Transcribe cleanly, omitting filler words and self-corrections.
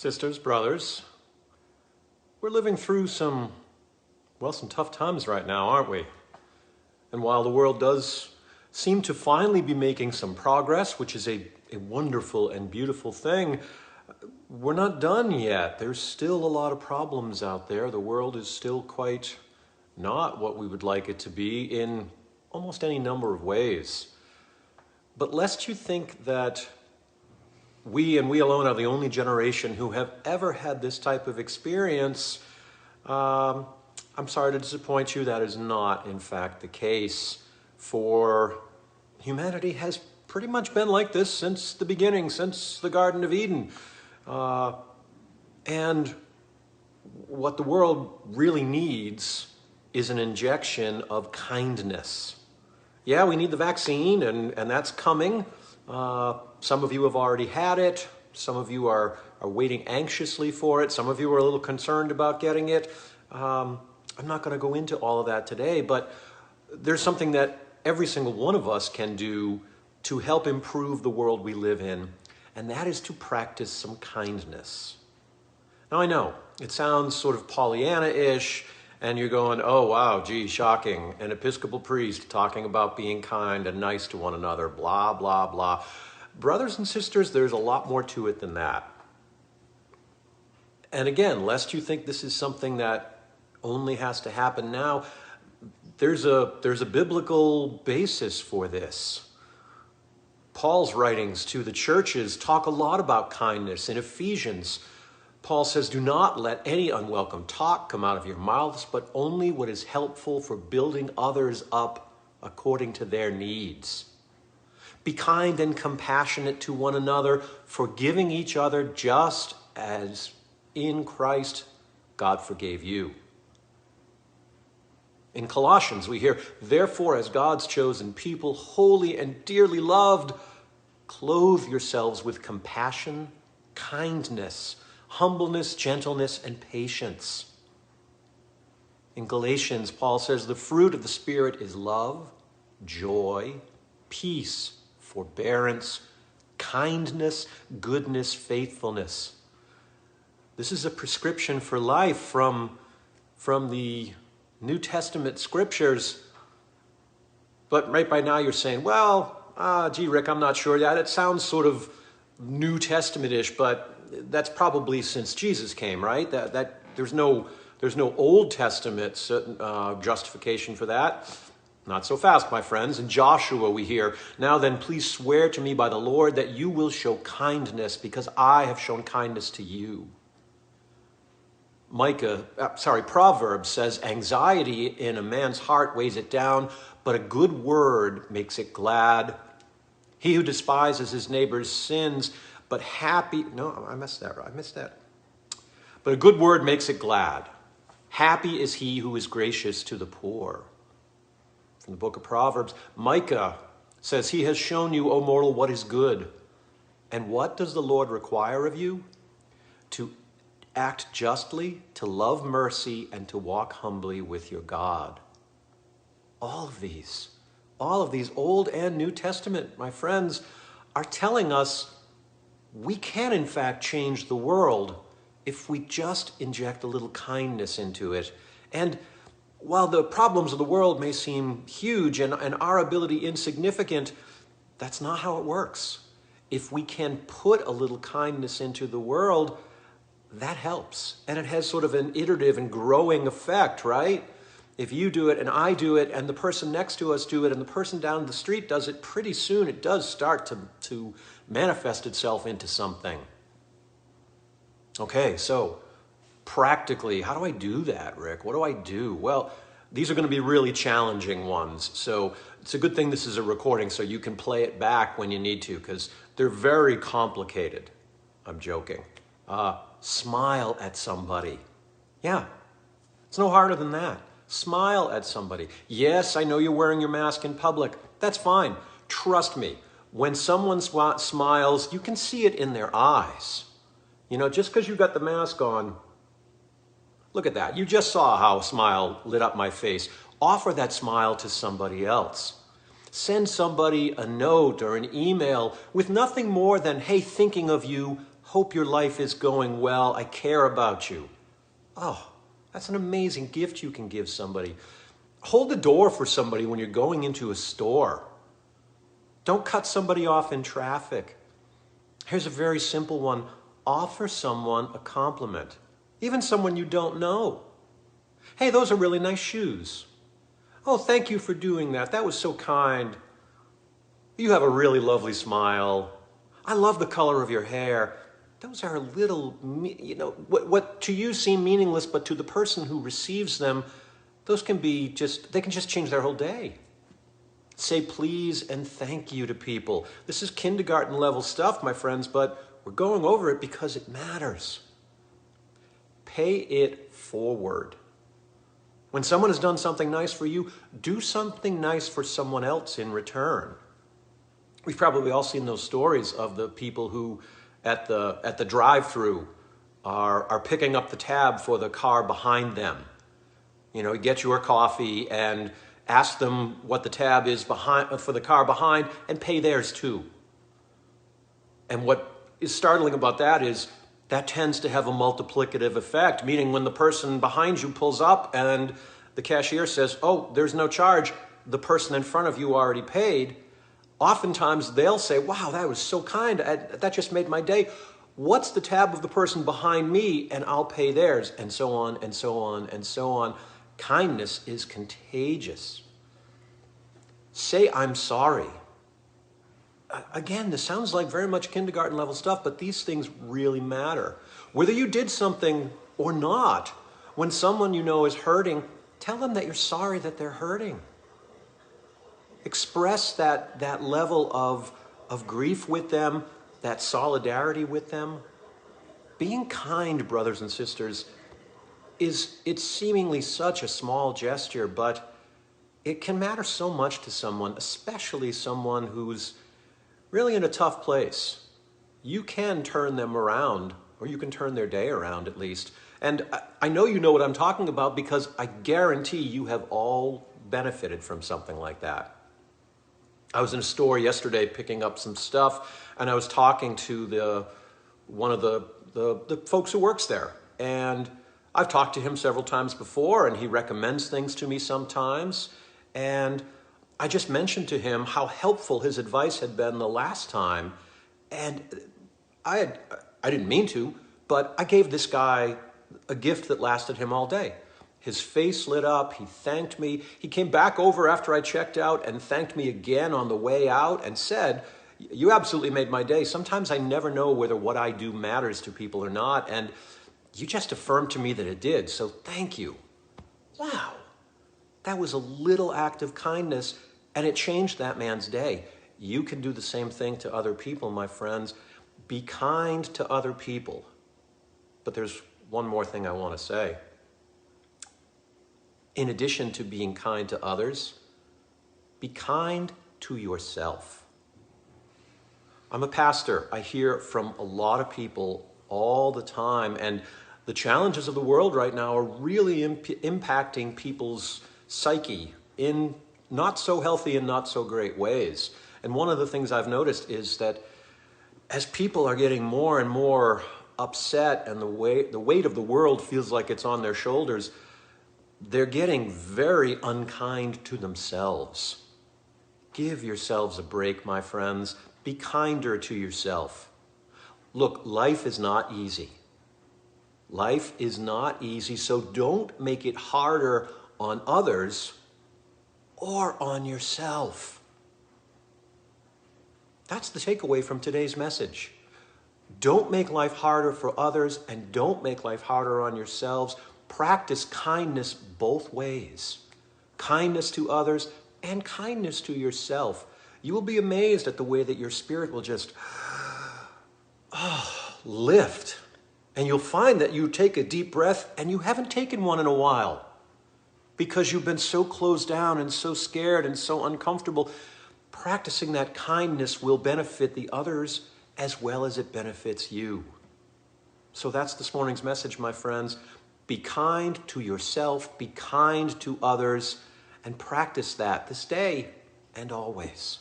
Sisters, brothers, we're living through some tough times right now, aren't we? And while the world does seem to finally be making some progress, which is a wonderful and beautiful thing, we're not done yet. There's still a lot of problems out there. The world is still quite not what we would like it to be in almost any number of ways. But lest you think that we and we alone are the only generation who have ever had this type of experience, I'm sorry to disappoint you. That is not, in fact, the case. For humanity has pretty much been like this since the beginning, since the Garden of Eden. And what the world really needs is an injection of kindness. Yeah, we need the vaccine, and that's coming. Some of you have already had it. Some of you are waiting anxiously for it. Some of you are a little concerned about getting it. I'm not going to go into all of that today, but there's something that every single one of us can do to help improve the world we live in, and that is to practice some kindness. Now, I know it sounds sort of Pollyanna-ish, and you're going, oh, wow, gee, shocking. An Episcopal priest talking about being kind and nice to one another, blah, blah, blah. Brothers and sisters, there's a lot more to it than that. And again, lest you think this is something that only has to happen now, there's a biblical basis for this. Paul's writings to the churches talk a lot about kindness. In Ephesians, Paul says, do not let any unwelcome talk come out of your mouths, but only what is helpful for building others up according to their needs. Be kind and compassionate to one another, forgiving each other just as in Christ God forgave you. In Colossians, we hear, therefore, as God's chosen people, holy and dearly loved, clothe yourselves with compassion, kindness, humbleness, gentleness, and patience. In Galatians, Paul says, the fruit of the Spirit is love, joy, peace, forbearance, kindness, goodness, faithfulness. This is a prescription for life from the New Testament scriptures. But right by now you're saying, well, gee, Rick, I'm not sure that. It sounds sort of New Testament-ish, but that's probably since Jesus came, right? That there's no Old Testament justification for that. Not so fast, my friends. In Joshua we hear, now then, please swear to me by the Lord that you will show kindness because I have shown kindness to you. Proverbs says, anxiety in a man's heart weighs it down, but a good word makes it glad. He who despises his neighbor's sins, but I missed that. But a good word makes it glad. Happy is he who is gracious to the poor. From the book of Proverbs, Micah says, he has shown you, O mortal, what is good. And what does the Lord require of you? To act justly, to love mercy, and to walk humbly with your God. All of these Old and New Testament, my friends, are telling us we can, in fact, change the world if we just inject a little kindness into it. And while the problems of the world may seem huge and our ability insignificant, that's not how it works. If we can put a little kindness into the world, that helps. And it has sort of an iterative and growing effect, right? If you do it and I do it and the person next to us do it and the person down the street does it, pretty soon it does start to manifest itself into something. Okay, so practically, how do I do that, Rick? What do I do? Well, these are going to be really challenging ones. So it's a good thing this is a recording so you can play it back when you need to, because they're very complicated. I'm joking. Smile at somebody. Yeah, it's no harder than that. Smile at somebody. Yes, I know you're wearing your mask in public. That's fine. Trust me, when someone smiles, you can see it in their eyes. You know, just because you got the mask on, look at that. You just saw how a smile lit up my face. Offer that smile to somebody else. Send somebody a note or an email with nothing more than, hey, thinking of you, Hope your life is going well. I care about you. Oh, that's an amazing gift you can give somebody. Hold the door for somebody when you're going into a store. Don't cut somebody off in traffic. Here's a very simple one. Offer someone a compliment, even someone you don't know. Hey, those are really nice shoes. Oh, thank you for doing that. That was so kind. You have a really lovely smile. I love the color of your hair. Those are little, what to you seem meaningless, but to the person who receives them, those can be they can just change their whole day. Say please and thank you to people. This is kindergarten level stuff, my friends, but we're going over it because it matters. Pay it forward. When someone has done something nice for you, do something nice for someone else in return. We've probably all seen those stories of the people who at the drive-thru are picking up the tab for the car behind them. You get your coffee and ask them what the tab is for the car behind and pay theirs too. And what is startling about that is that tends to have a multiplicative effect, meaning when the person behind you pulls up and the cashier says, oh, there's no charge, the person in front of you already paid, oftentimes they'll say, wow, that was so kind, that just made my day. What's the tab of the person behind me? And I'll pay theirs, and so on, and so on, and so on. Kindness is contagious. Say, I'm sorry. Again, this sounds like very much kindergarten level stuff, but these things really matter. Whether you did something or not, when someone you know is hurting, tell them that you're sorry that they're hurting. Express that level of grief with them, that solidarity with them. Being kind, brothers and sisters, it's seemingly such a small gesture, but it can matter so much to someone, especially someone who's really in a tough place. You can turn them around, or you can turn their day around at least. And I know you know what I'm talking about because I guarantee you have all benefited from something like that. I was in a store yesterday picking up some stuff, and I was talking to one of the folks who works there. And I've talked to him several times before, and he recommends things to me sometimes. And I just mentioned to him how helpful his advice had been the last time. And I didn't mean to, but I gave this guy a gift that lasted him all day. His face lit up, he thanked me. He came back over after I checked out and thanked me again on the way out and said, you absolutely made my day. Sometimes I never know whether what I do matters to people or not, and you just affirmed to me that it did, so thank you. Wow, that was a little act of kindness, and it changed that man's day. You can do the same thing to other people, my friends. Be kind to other people. But there's one more thing I want to say. In addition to being kind to others, be kind to yourself. I'm a pastor. I hear from a lot of people all the time, and the challenges of the world right now are really impacting people's psyche in not so healthy and not so great ways. And one of the things I've noticed is that as people are getting more and more upset and the weight of the world feels like it's on their shoulders, they're getting very unkind to themselves. Give yourselves a break, my friends. Be kinder to yourself. Look, life is not easy. Life is not easy, so don't make it harder on others or on yourself. That's the takeaway from today's message. Don't make life harder for others and don't make life harder on yourselves. Practice kindness both ways. Kindness to others and kindness to yourself. You will be amazed at the way that your spirit will just lift. And you'll find that you take a deep breath and you haven't taken one in a while because you've been so closed down and so scared and so uncomfortable. Practicing that kindness will benefit the others as well as it benefits you. So that's this morning's message, my friends. Be kind to yourself, be kind to others, and practice that this day and always.